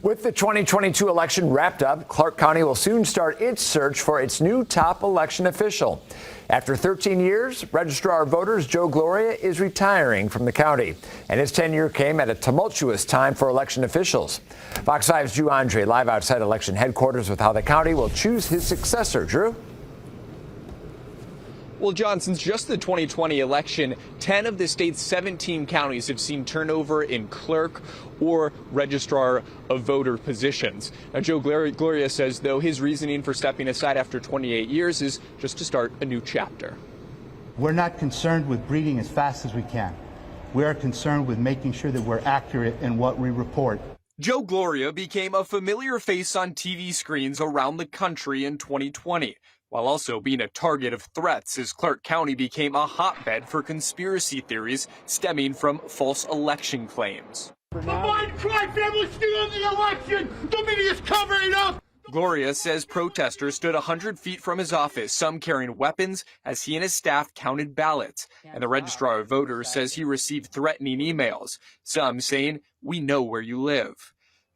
With the 2022 election wrapped up, Clark County will soon start its search for its new top election official. After 13 years, Registrar of Voters Joe Gloria is retiring from the county, and his tenure came at a tumultuous time for election officials. Fox 5's Drew Andre live outside election headquarters with how the county will choose his successor. Drew? Well, John, since just the 2020 election, 10 of the state's 17 counties have seen turnover in clerk or registrar of voter positions. Now, Joe Gloria says, though, his reasoning for stepping aside after 28 years is just to start a new chapter. We're not concerned with breeding as fast as we can. We are concerned with making sure that we're accurate in what we report. Joe Gloria became a familiar face on TV screens around the country in 2020. While also being a target of threats as Clark County became a hotbed for conspiracy theories stemming from false election claims. The Biden crime family stealing the election! The media's covering up! Gloria says protesters stood 100 feet from his office, some carrying weapons, as he and his staff counted ballots. And the Registrar of Voters says he received threatening emails, some saying, "We know where you live."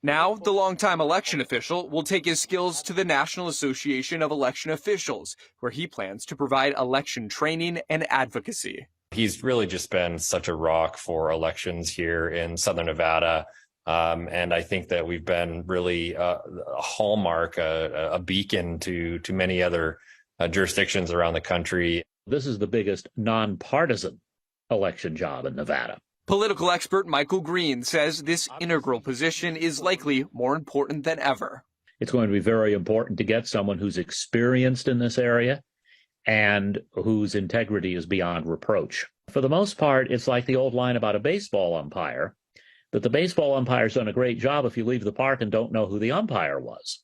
Now, the longtime election official will take his skills to the National Association of Election Officials, where he plans to provide election training and advocacy. He's really just been such a rock for elections here in Southern Nevada. And I think that we've been really a hallmark, a beacon to many other jurisdictions around the country. This is the biggest nonpartisan election job in Nevada. Political expert Michael Green says this integral position is likely more important than ever. It's going to be very important to get someone who's experienced in this area and whose integrity is beyond reproach. For the most part, it's like the old line about a baseball umpire, that the baseball umpire's done a great job if you leave the park and don't know who the umpire was.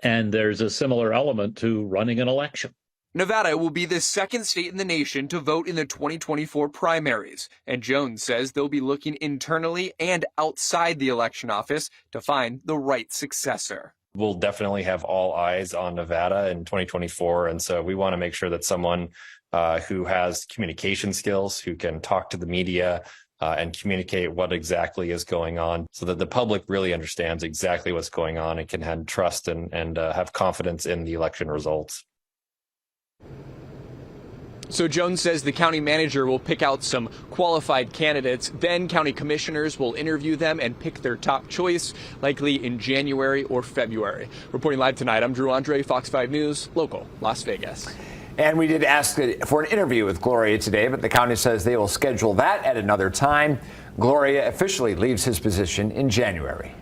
And there's a similar element to running an election. Nevada will be the second state in the nation to vote in the 2024 primaries, and Jones says they'll be looking internally and outside the election office to find the right successor. We'll definitely have all eyes on Nevada in 2024, and so we want to make sure that someone who has communication skills, who can talk to the media and communicate what exactly is going on so that the public really understands exactly what's going on and can have trust and have confidence in the election results. So Jones says the county manager will pick out some qualified candidates. Then county commissioners will interview them and pick their top choice, likely in January or February. Reporting live tonight, I'm Drew Andre, Fox 5 News, local, Las Vegas. And we did ask for an interview with Gloria today, but the county says they will schedule that at another time. Gloria officially leaves his position in January.